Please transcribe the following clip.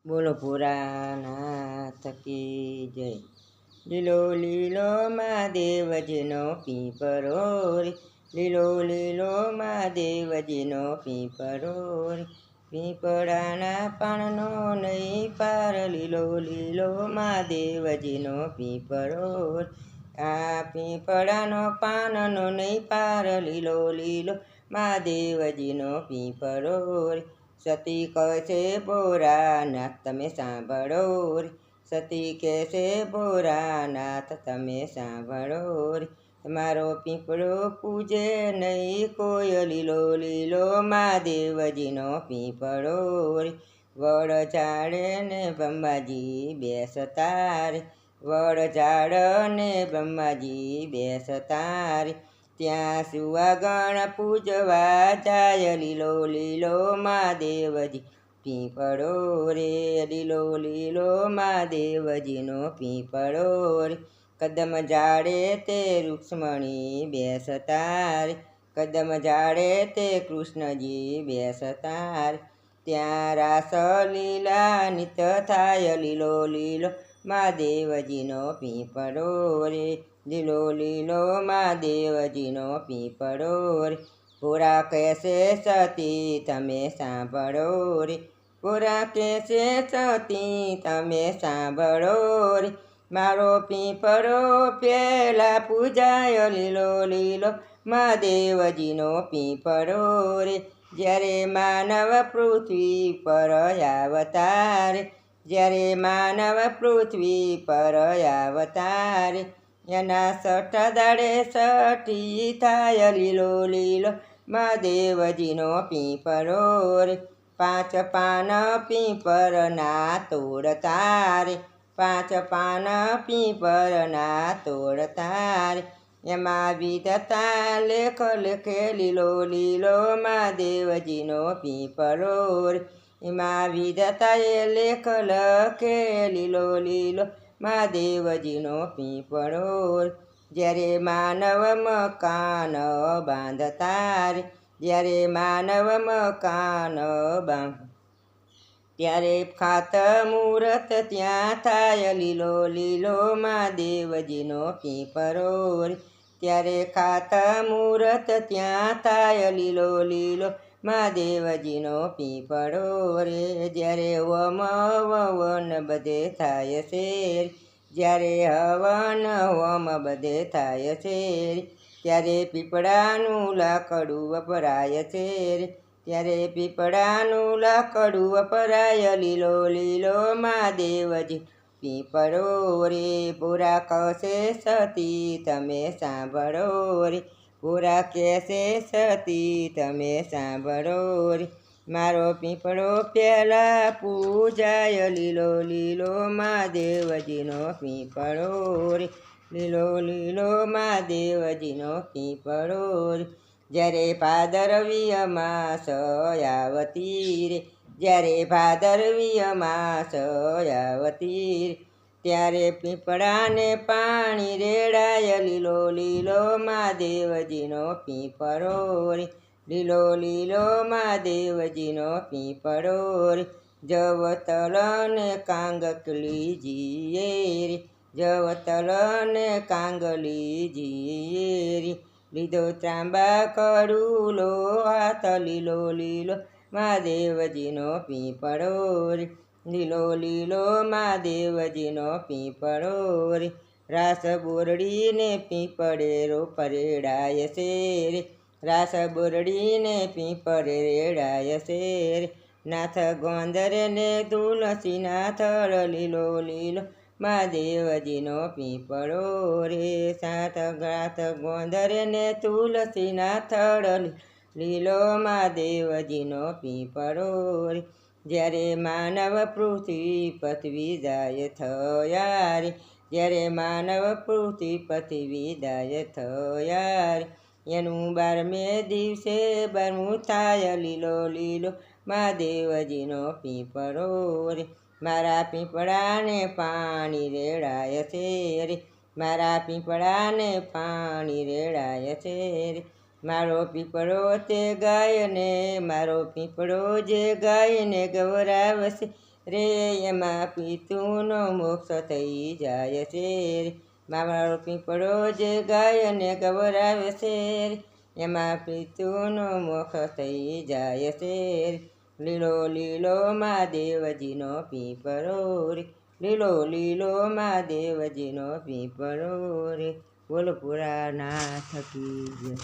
બોલો પુરાનાથ કી જય. લીલો લીલો મહાદેવજીનો પીપરો રે, લીલો લીલો મહાદેવજીનો પીપરો રે. પીપળાના પાનનો નહીં પાર, લીલો લીલો મહાદેવજીનો પીપરો રે. આ પીપળાનો પાનનો નહીં પાર, લીલો લીલો મહાદેવજીનો પીપરો રે. સતી કહે ભોળાનાથ તમે સાંભળો રે, સતી કહેશે ભોળાનાથ તમે સાંભળો રે. તમારો પીપળો પૂજે નહીં કોઈ, લીલો લીલો મહાદેવજીનો પીપળો રે. વડ ઝાડે ને બ્રહ્માજી બેસતા રે, વડ ઝાડ ને બ્રહ્માજી બેસતા રે. ત્યાં સુવાગણ પૂજવા જાય, લીલો લીલો મહાદેવજી પીપળો રે, લીલો લીલો મહાદેવજીનો પીપળો રે. કદમ ઝાડે તે રૂક્ષ્મણી બેસતા રે, કદમ ઝાડે તે કૃષ્ણજી બેસતા રે. ત્યાં રાસ લીલા નિત થાય, લીલો લીલો મહાદેવજીનો પીપળો રે, લીલો લીલો મહાદેવજીનો પીપળો રે. પૂરા કહેશે સતી તમે સાંભળો રે, પૂરા કહેશે સતી તમે સાંભળો રે. મારો પીપળો પેલા પૂજાય, લીલો લીલો મહાદેવજીનો પીપળો રે. જ્યારે માનવ પૃથ્વી પર આવતા રે, જ્યારે માનવ પૃથ્વી પર આવતા રે. એના સઠ દાડે સઠી થાય, લીલો લીલો મહાદેવજીનો પીપળો રે. પાંચ પાન પીપળના તોડતા રે, પાંચ પાન પીપળના તોડતા રે. એમાં વિધતા લેખ લેખે, લીલો લીલો મહાદેવજીનો પીપળો રે. એમાં વિધતાએ લેખ લખે, લીલો લીલો મહાદેવજીનો પીપળો રે. જ્યારે માનવ મકાન બાંધતા રે, જ્યારે માનવ મકાન ત્યારે ખાત મુહૂર્ત ત્યાં થાય, લીલો લીલો મહાદેવજીનો પીપળો રે. ત્યારે ખાત મુહૂર્ત ત્યાં થાય, લીલો લીલો મહાદેવજીનો પીપળો રે. જ્યારે વમ વન બધે થાય છે, જ્યારે હવન હોમ બધે થાય છે, ત્યારે પીપળાનું લાકડું વપરાય છે રે, ત્યારે પીપળાનું લાકડું વપરાય, લીલો લીલો મહાદેવજી પીપળો રે. પૂરા કહેશે સતી તમે સાંભળો રે, પૂરા કહેશે સતી તમે સાંભળો રે. મારો પીપળો પહેલા પૂજાય, લીલો લીલો મહાદેવજીનો પીપળો રે, લીલો લીલો મહાદેવજીનો પીપળો રે. જ્યારે ભાદરવી અમાસ આવતી રે, જ્યારે ભાદરવી અમાસ આવતી રે. ત્યારે પીપળાને પાણી રેડાય, લીલો લીલો મહાદેવજીનો પીપળો રે, લીલો લીલો મહાદેવજીનો પીપળો રે. જવતલ ને કાંગકલી જીએ રે, જવતલ ને કાંગલી જીએ રે. લીધો ત્રાંબા કડુલો હાથ, લીલો લીલો મહાદેવજીનો પીપળો રે, લીલો લીલો મહાદેવજીનો પીપળો રે. રાસ બોરડીને પીપળેરો પરેડાય છે રે, રાસ બોરડીને પીપળે રેડાય છે રે. નાથ ગોંદરે ને તુલસીના થળ, લીલો લીલો મહાદેવજીનો પીપળો રે. સાત ગાથ ગોંદરે ને તુલસીના થળ, લીલો મહાદેવજીનો પીપળો રે. જ્યારે માનવ પૃથ્વી પથવી જાય થયા રે, જ્યારે માનવ પૃથ્વી પથવી જાય થયા રે. એનું 12મે દિવસે બરમું થાય, લીલો લીલો મહાદેવજીનો પીપળો રે. મારા પીપળાને પાણી રેડાય છે રે, મારા પીપળાને પાણી રેડાય છે રે. મારો પીપળો તે ગાયને, મારો પીપળો જે ગાયને ગવરાવશે, રે એમાં પિતૃનો મોક્ષ થઈ જાય છે રે. માવાળો પીપળો જે ગાયને ગવરાવે છે રે, એમાં પિતૃનો મોક્ષ થઈ જાય છે રે. લીલો લીલો મહાદેવજીનો પીપળો રે, લીલો લીલો મહાદેવજીનો પીપળો રે. બોલો પુરાનાથ કી જય.